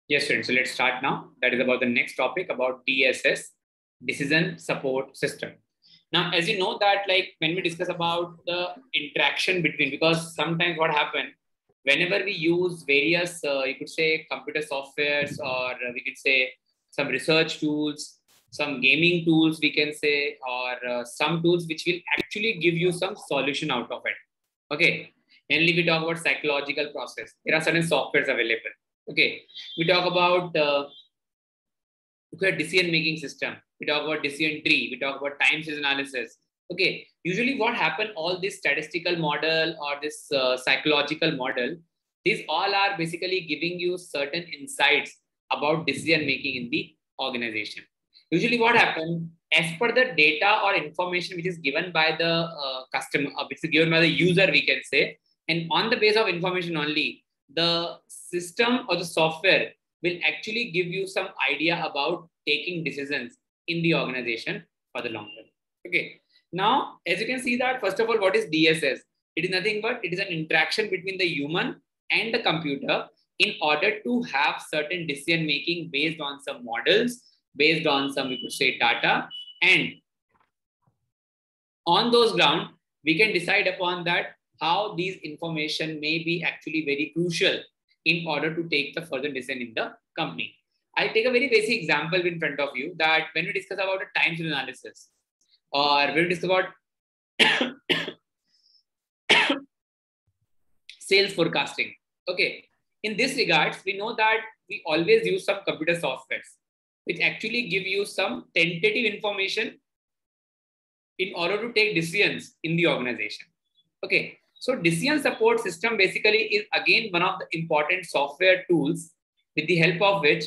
Yes, students. So let's start now. That is about the next topic about DSS, Decision Support System. Now, as you know that like when we discuss about the interaction between, because sometimes what happens whenever we use various, you could say computer softwares, or we could say some research tools, some gaming tools, we can say, or some tools which will actually give you some solution out of it. Okay. Mainly we talk about psychological process. There are certain softwares available. Okay. We talk about decision making system. We talk about decision tree. We talk about time series analysis. Okay. Usually what happen, all this statistical model or this psychological model, these all are basically giving you certain insights about decision making in the organization. Usually what happens, as per the data or information which is given by the customer, which is given by the user, we can say, and on the base of information only, the system or the software will actually give you some idea about taking decisions in the organization for the long term. Okay. Now, as you can see that, first of all, what is DSS? It is nothing but it is an interaction between the human and the computer in order to have certain decision making based on some models, based on some, we could say, data, and on those ground, we can decide upon that how these information may be actually very crucial in order to take the further decision in the company. I'll take a very basic example in front of you that when we discuss about a time series analysis, or when we discuss about sales forecasting. Okay. In this regards, we know that we always use some computer softwares which actually give you some tentative information in order to take decisions in the organization. Okay. So decision support system basically is again one of the important software tools with the help of which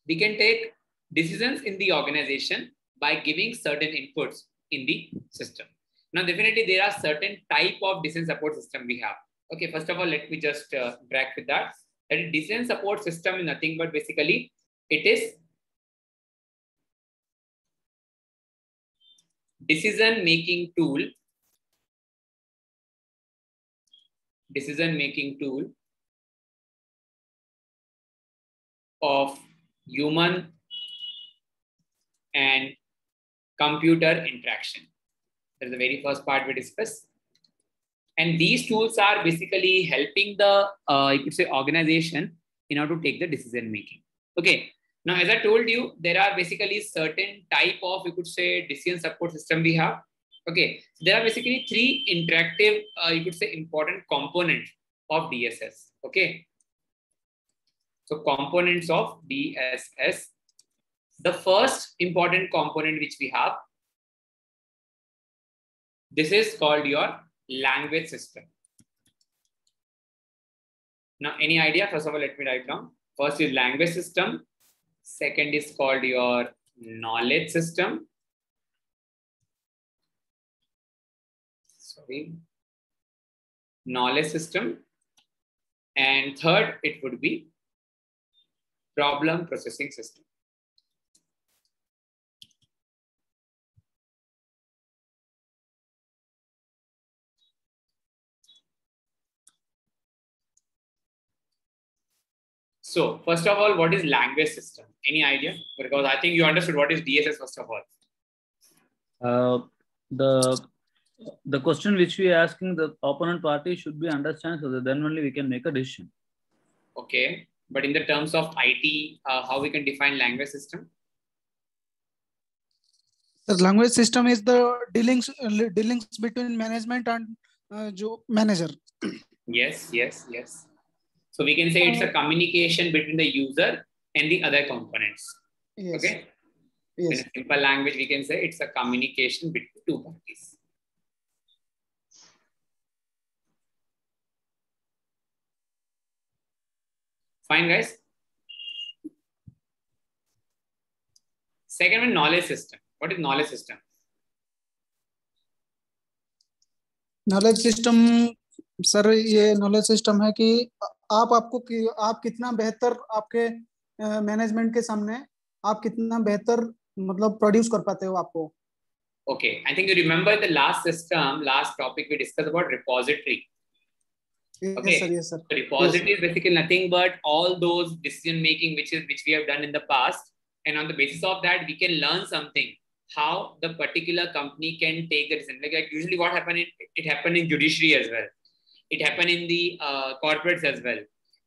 we can take decisions in the organization by giving certain inputs in the system. Now, definitely there are certain type of decision support system we have. Okay, first of all, let me just track with that. That decision support system is nothing but basically it is decision making tool of human and computer interaction. That's the very first part we discussed. And these tools are basically helping the, you could say, organization in order to take the decision making. Okay. Now, as I told you, there are basically certain type of, you could say, decision support system we have. Okay. So there are basically three interactive, you could say, important components of DSS. Okay. So components of DSS. The first important component which we have, this is called your language system. Now, any idea? First of all, let me write down. First is language system. Second is called your knowledge system. Sorry. Knowledge system. And third, it would be problem processing system. So, first of all, what is language system? Any idea? Because I think you understood what is DSS first of all. The question which we are asking the opponent party should be understand, so that then only we can make a decision. Okay, but in the terms of IT, how we can define language system? The language system is the dealings between management and manager. Yes. So we can say it's a communication between the user and the other components. Yes. Okay. Yes. In a simple language, we can say it's a communication between two parties. Fine, guys. Second one, knowledge system. What is knowledge system? Knowledge system, sir ये knowledge system है कि आप कितना बेहतर आपके management के सामने आप कितना बेहतर मतलब प्रोड्यूस कर पाते हो आपको. Okay, I think you remember the last system, last topic we discussed about repository. Okay. Yes, sir. So repository is basically nothing but all those decision making which we have done in the past, and on the basis of that we can learn something how the particular company can take the decision. Like usually what happened, it happened in judiciary as well. It happened in the corporates as well.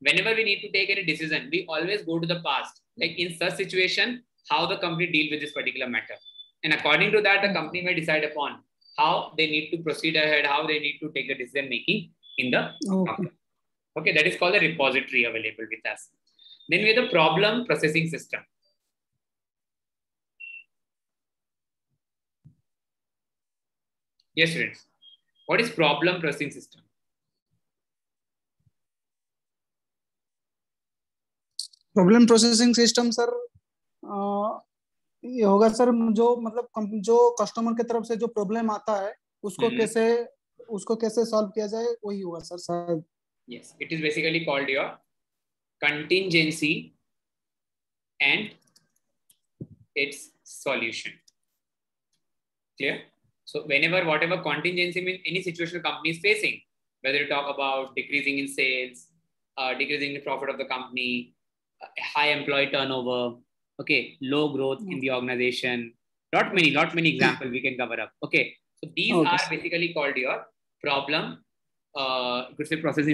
Whenever we need to take any decision, we always go to the past. Like in such situation, how the company deal with this particular matter, and according to that, the company may decide upon how they need to proceed ahead, how they need to take the decision making in the company. Okay, that is called a repository available with us. Then we have the problem processing system. Yes, students. What is problem processing system? Problem processing system sir ये होगा sir, जो मतलब जो customer की तरफ से जो problem आता है उसको कैसे सॉल्व किया जाए, वही होगा सर शायद. Yes, it is basically called your contingency and its solution. Clear? So whenever whatever contingency means any situation the company is facing, whether you talk about decreasing in sales, decreasing the profit of the company, high employee turnover, okay, low growth in the organization, lot many examples we can cover up. Okay, so these are basically called your problem, processing